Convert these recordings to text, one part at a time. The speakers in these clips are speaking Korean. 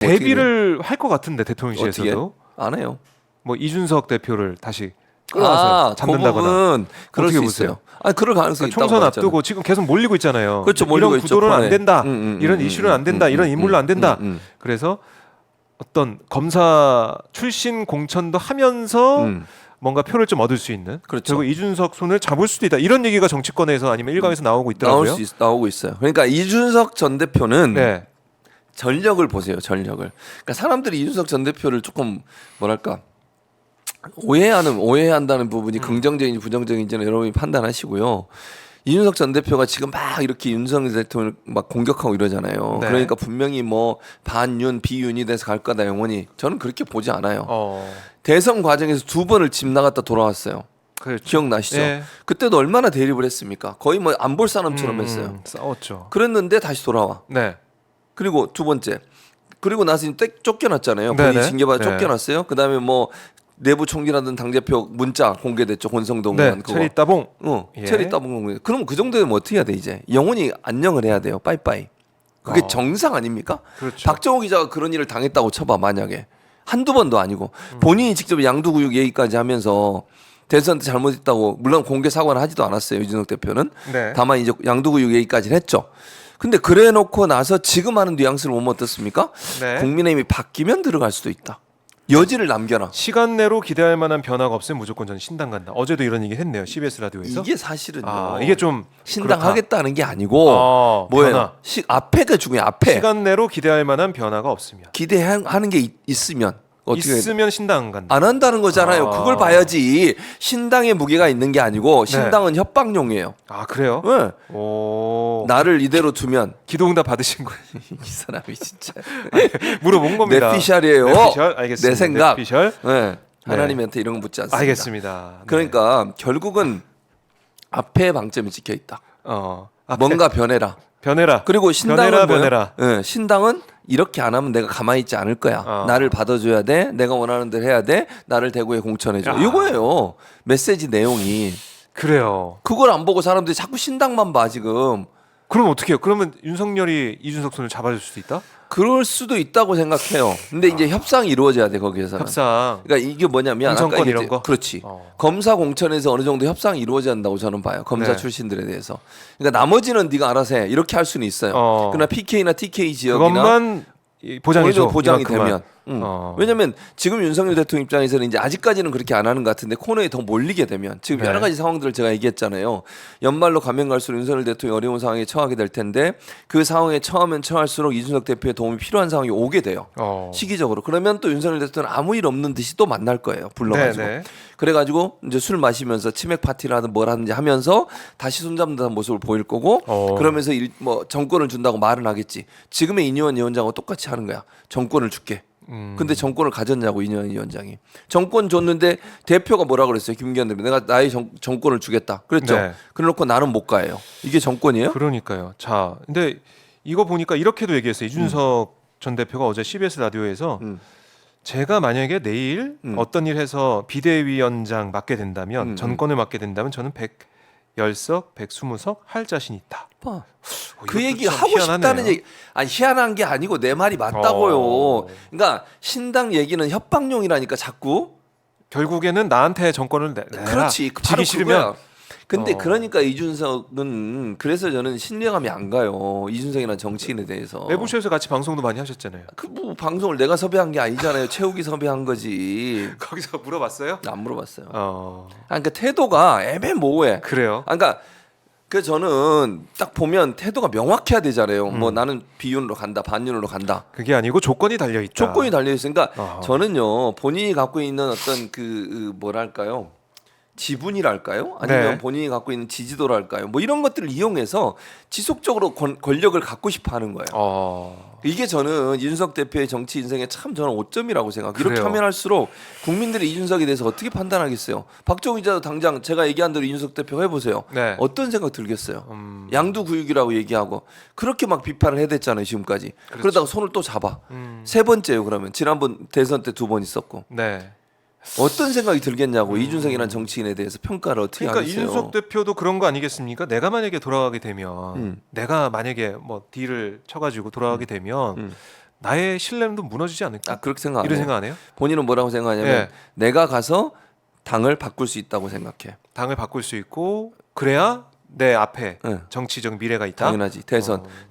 대비를 할 것 같은데 대통령실에서도 안 해요. 뭐 이준석 대표를 다시 끌어와서 잡는다거나. 그 부분 그럴 어떻게 수 보세요? 있어요. 아니 그럴 가능성이 그러니까 있다고 총선 봤잖아요. 앞두고 지금 계속 몰리고 있잖아요. 그렇죠, 이런 몰리고 있죠, 구도는 안 폰에. 된다. 이런 이슈는 안 된다. 이런 인물로 안 된다. 그래서 어떤 검사 출신 공천도 하면서 뭔가 표를 좀 얻을 수 있는. 그렇죠. 그리고 이준석 손을 잡을 수도 있다. 이런 얘기가 정치권에서 아니면 일각에서 나오고 있더라고요. 나오고 있어요. 그러니까 이준석 전 대표는 네. 전력을 보세요. 전력을. 그러니까 사람들이 이준석 전 대표를 조금 뭐랄까 오해한다는 부분이 긍정적인지 부정적인지는 여러분이 판단하시고요. 이준석 전 대표가 지금 막 이렇게 윤석열 대통령을 막 공격하고 이러잖아요. 네. 그러니까 분명히 뭐 반윤 비윤이 돼서 갈 거다 영원히. 저는 그렇게 보지 않아요. 대선 과정에서 2번을 집 나갔다 돌아왔어요. 그렇죠. 기억나시죠? 네. 그때도 얼마나 대립을 했습니까? 거의 뭐 안 볼 사람처럼 했어요. 싸웠죠. 그랬는데 다시 돌아와. 네. 그리고 두 번째. 그리고 나서 이제 쫓겨났잖아요. 네네. 본인이 징계받아 네. 쫓겨났어요. 그다음에 뭐 내부 총질하던 당대표 문자 공개됐죠. 권성동 네. 의원 그거. 체리 따봉. 예. 체리 따봉 공개. 그럼 그 정도면 어떻게 해야 돼 이제? 영원히 안녕을 해야 돼요. 빠이빠이. 그게 정상 아닙니까? 그렇죠. 박정호 기자가 그런 일을 당했다고 쳐봐 만약에 한두 번도 아니고 본인이 직접 양두구육 얘기까지 하면서 대선 때 잘못했다고 물론 공개 사과는 하지도 않았어요. 이준석 대표는. 네. 다만 이제 양두구육 얘기까지는 했죠. 근데 그래 놓고 나서 지금 하는 뉘앙스를 보면 어떻습니까? 네. 국민의힘이 바뀌면 들어갈 수도 있다. 여지를 남겨놔. 시간 내로 기대할 만한 변화가 없으면 무조건 저는 신당 간다. 어제도 이런 얘기 했네요. CBS 라디오에서. 이게 사실은요. 이게 좀 신당하겠다는 게 아니고 뭐예요? 변화. 앞에가 중요해. 앞에 시간 내로 기대할 만한 변화가 없으면. 기대하는 게 있으면 어떻게 있으면 신당 간다. 안 한다는 거잖아요. 그걸 봐야지. 신당에 무게가 있는 게 아니고 신당은 협박용이에요. 아 그래요? 네. 오. 나를 이대로 두면 기도응답 받으신 거예요? 이 사람이 진짜 물어본 겁니다. 뇌피셜이에요. 뇌피셜? 알겠습니다. 내 생각. 뇌피셜? 네. 하나님한테 이런 거 묻지 않습니다. 알겠습니다. 네. 그러니까 결국은 앞에 방점이 찍혀 있다. 뭔가 변해라. 변해라. 그리고 신당은 변해라. 네, 신당은 이렇게 안 하면 내가 가만히 있지 않을 거야. 나를 받아줘야 돼. 내가 원하는 대로 해야 돼. 나를 대구에 공천해줘. 이거예요. 메시지 내용이. 그래요. 그걸 안 보고 사람들이 자꾸 신당만 봐 지금. 그럼 어떻게 해요? 그러면 윤석열이 이준석 손을 잡아줄 수도 있다? 그럴 수도 있다고 생각해요. 근데 이제 협상이 이루어져야 돼 거기에서는. 협상. 그러니까 이게 뭐냐면 공천권 아까 이런 거? 그렇지. 검사 공천에서 어느 정도 협상이 이루어져야 한다고 저는 봐요. 검사 네. 출신들에 대해서. 그러니까 나머지는 네가 알아서 해. 이렇게 할 수는 있어요. 그러나 PK나 TK 지역이나 그것만 보장해줘. 보장이 이만큼만. 되면. 왜냐하면 지금 윤석열 대통령 입장에서는 이제 아직까지는 그렇게 안 하는 것 같은데 코너에 더 몰리게 되면 지금 네. 여러 가지 상황들을 제가 얘기했잖아요. 연말로 가면 갈수록 윤석열 대통령이 어려운 상황에 처하게 될 텐데 그 상황에 처하면 처할수록 이준석 대표의 도움이 필요한 상황이 오게 돼요. 시기적으로. 그러면 또 윤석열 대통령은 아무 일 없는 듯이 또 만날 거예요. 불러가지고. 네네. 그래가지고 이제 술 마시면서 치맥 파티를 하든 뭘 하든지 하면서 다시 손잡는 모습을 보일 거고 그러면서 뭐 정권을 준다고 말은 하겠지. 지금의 이뇨원 위원장하고 똑같이 하는 거야. 정권을 줄게. 근데 정권을 가졌냐고 이뇨원 위원장이. 정권 줬는데 대표가 뭐라 그랬어요? 김기현 대표. 내가 나의 정권을 주겠다. 그랬죠. 네. 그래놓고 나는 못 가요. 이게 정권이에요? 그러니까요. 자, 근데 이거 보니까 이렇게도 얘기했어요. 이준석 전 대표가 어제 CBS 라디오에서 제가 만약에 내일 어떤 일 해서 비대위원장 맡게 된다면 정권을 맡게 된다면 저는 110석, 120석 할 자신 있다. 봐. 그 얘기 참 하고 희한하네요. 싶다는 얘기. 아니 희한한 게 아니고 내 말이 맞다고요. 그러니까 신당 얘기는 협박용이라니까 자꾸. 결국에는 나한테 정권을 내라. 그렇지. 지기 바로 싫으면 그거야. 근데 그러니까 이준석은 그래서 저는 신뢰감이 안 가요. 이준석이라는 정치인에 대해서. 내부쇼에서 같이 방송도 많이 하셨잖아요. 그 뭐 방송을 내가 섭외한 게 아니잖아요. 최욱이 섭외한 거지. 거기서 물어봤어요? 안 물어봤어요. 그러니까 태도가 애매모호해. 그래요. 그러니까 그 저는 딱 보면 태도가 명확해야 되잖아요. 뭐 나는 비윤으로 간다, 반윤으로 간다. 그게 아니고 조건이 달려 있다. 조건이 달려 있으니까 저는요 본인이 갖고 있는 어떤 그 뭐랄까요? 지분이랄까요? 아니면 네. 본인이 갖고 있는 지지도랄까요? 뭐 이런 것들을 이용해서 지속적으로 권력을 갖고 싶어 하는 거예요. 이게 저는 이준석 대표의 정치 인생의 참 저는 오점이라고 생각해요. 이렇게 그래요. 하면 할수록 국민들이 이준석에 대해서 어떻게 판단하겠어요? 박정희 기자도 당장 제가 얘기한 대로 이준석 대표 해보세요. 네. 어떤 생각 들겠어요? 양두구육이라고 얘기하고 그렇게 막 비판을 해댔잖아요 지금까지. 그렇죠. 그러다가 손을 또 잡아. 세 번째요 그러면. 지난번 대선 때 2번 있었고. 네. 어떤 생각이 들겠냐고 이준석이라는 정치인에 대해서 평가를 어떻게 그러니까 하겠어요? 이준석 대표도 그런 거 아니겠습니까? 내가 만약에 돌아가게 되면 내가 만약에 뭐 딜을 쳐가지고 돌아가게 되면 나의 신뢰도 무너지지 않을까? 그렇게 생각 안 이런 해요. 생각 안 해요? 본인은 뭐라고 생각하냐면 예. 내가 가서 당을 바꿀 수 있다고 생각해. 당을 바꿀 수 있고 그래야 내 앞에 예. 정치적 미래가 있다. 당연하지.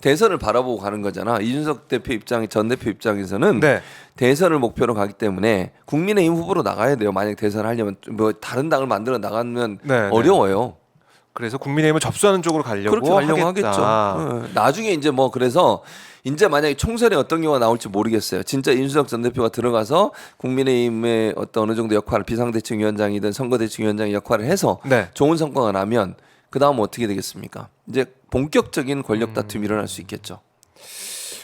대선을 바라보고 가는 거잖아. 이준석 대표 전 대표 입장에서는 네. 대선을 목표로 가기 때문에 국민의힘 후보로 나가야 돼요. 만약 대선을 하려면 뭐 다른 당을 만들어 나가면 네, 어려워요. 그래서 국민의힘을 접수하는 쪽으로 가려고 그렇게 가려고 하겠다. 하겠죠. 나중에 이제 뭐 그래서 이제 만약에 총선에 어떤 경우가 나올지 모르겠어요. 진짜 이준석 전 대표가 들어가서 국민의힘의 어느 정도 역할을 비상대책위원장이든 선거대책위원장 역할을 해서 네. 좋은 성과가 나면 그 다음 어떻게 되겠습니까? 이제 본격적인 권력 다툼이 일어날 수 있겠죠.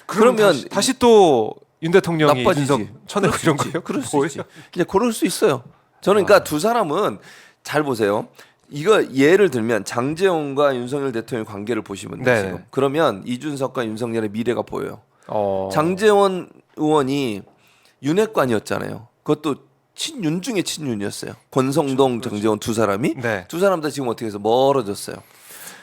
그러면 다시 또 윤 대통령이 나빠지지. 이준석 쳐내고 이런 거예요? 그럴 수 뭐예요? 있지. 이제 그럴 수 있어요. 저는 그러니까 두 사람은 잘 보세요. 이거 예를 들면 장제원과 윤석열 대통령의 관계를 보시면 돼요. 네네. 지금. 그러면 이준석과 윤석열의 미래가 보여요. 어. 장제원 의원이 윤핵관이었잖아요. 그것도 친윤 중에 친윤이었어요. 권성동, 장제원 두 사람이 네. 두 사람 다 지금 어떻게 해서 멀어졌어요.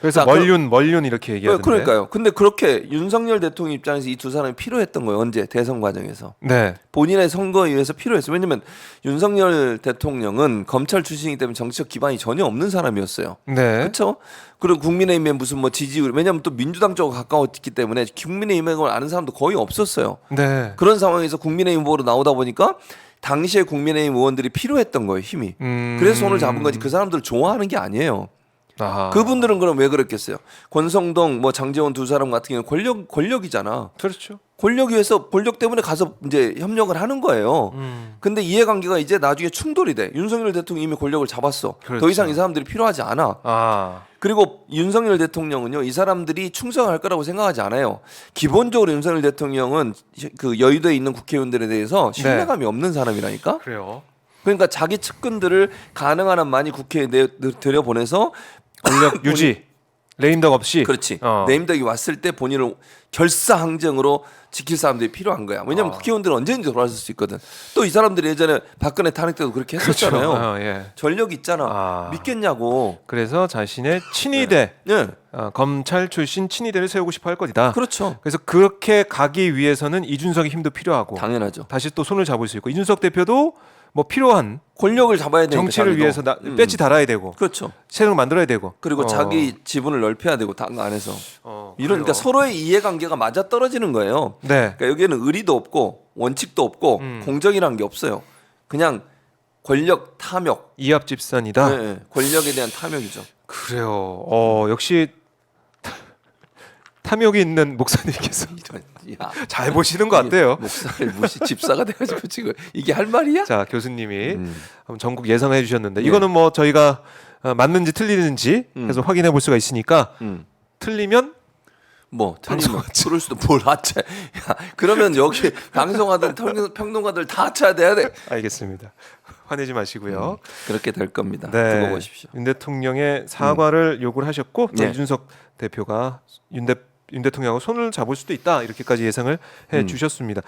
그래서 자, 멀륜 이렇게 얘기하던데. 그러니까요. 근데 그렇게 윤석열 대통령 입장에서 이 두 사람이 필요했던 거예요. 언제 대선 과정에서 네. 본인의 선거에 의해서 필요했어요. 왜냐면 윤석열 대통령은 검찰 출신이기 때문에 정치적 기반이 전혀 없는 사람이었어요. 네. 그렇죠? 그리고 국민의힘에 무슨 뭐 지지율 왜냐면 또 민주당 쪽과 가까웠기 때문에 국민의힘에 아는 사람도 거의 없었어요. 네. 그런 상황에서 국민의힘 후보로 나오다 보니까 당시에 국민의힘 의원들이 필요했던 거예요. 힘이. 그래서 손을 잡은 거지. 그 사람들을 좋아하는 게 아니에요. 아하. 그분들은 그럼 왜 그랬겠어요? 권성동, 뭐 장제원 두 사람 같은 경우는 권력이잖아. 그렇죠. 권력 위해서 권력 때문에 가서 이제 협력을 하는 거예요. 근데 이해관계가 이제 나중에 충돌이 돼. 윤석열 대통령이 이미 권력을 잡았어. 그렇죠. 더 이상 이 사람들이 필요하지 않아. 아. 그리고 윤석열 대통령은요, 이 사람들이 충성할 거라고 생각하지 않아요. 기본적으로 윤석열 대통령은 그 여의도에 있는 국회의원들에 대해서 신뢰감이 없는 사람이라니까. 그래요. 그러니까 자기 측근들을 가능한 한 많이 국회에 들여보내서 권력 유지. 레임덕 없이. 그렇지. 네임덕이 왔을 때 본인을 결사항쟁으로 지킬 사람들이 필요한 거야. 왜냐하면 국회의원들은 언제든지 돌아설 수 있거든. 또 이 사람들이 예전에 박근혜 탄핵 때도 그렇게 했었잖아요. 그렇죠. 예. 전력 있잖아. 믿겠냐고. 그래서 자신의 친위대, 네. 검찰 출신 친위대를 세우고 싶어 할 것이다. 그렇죠. 그래서 그렇게 가기 위해서는 이준석의 힘도 필요하고 당연하죠. 다시 또 손을 잡을 수 있고 이준석 대표도 뭐 필요한 권력을 잡아야 되니까 정치를 자기도. 위해서 배지 달아야 되고 그렇죠. 새로 만들어야 되고 그리고 자기 지분을 넓혀야 되고 당 안에서 이러니까 그래요. 서로의 이해관계가 맞아 떨어지는 거예요. 네. 그러니까 여기에는 의리도 없고 원칙도 없고 공정이라는 게 없어요. 그냥 권력 탐욕. 이합집산이다. 네, 권력에 대한 탐욕이죠. 그래요. 역시 탐욕이 있는 목사님께서 야, 잘 보시는 것 같아요. 목사를 무시 집사가 돼가지고 지금 이게 할 말이야? 자, 교수님이 한번 전국 예상을 해주셨는데 이거는 뭐 저희가 맞는지 틀리는지 해서 확인해 볼 수가 있으니까 틀리면 뭐 틀리면 그럴 수도 뭘 하차. 야, 그러면 여기 방송하던 평론가들 다 하차야 돼야 돼. 알겠습니다. 화내지 마시고요. 그렇게 될 겁니다. 네. 두고 보십시오. 윤 대통령의 사과를 요구를 하셨고 또 네. 이준석 대표가 윤 대통령하고 손을 잡을 수도 있다 이렇게까지 예상을 해 주셨습니다.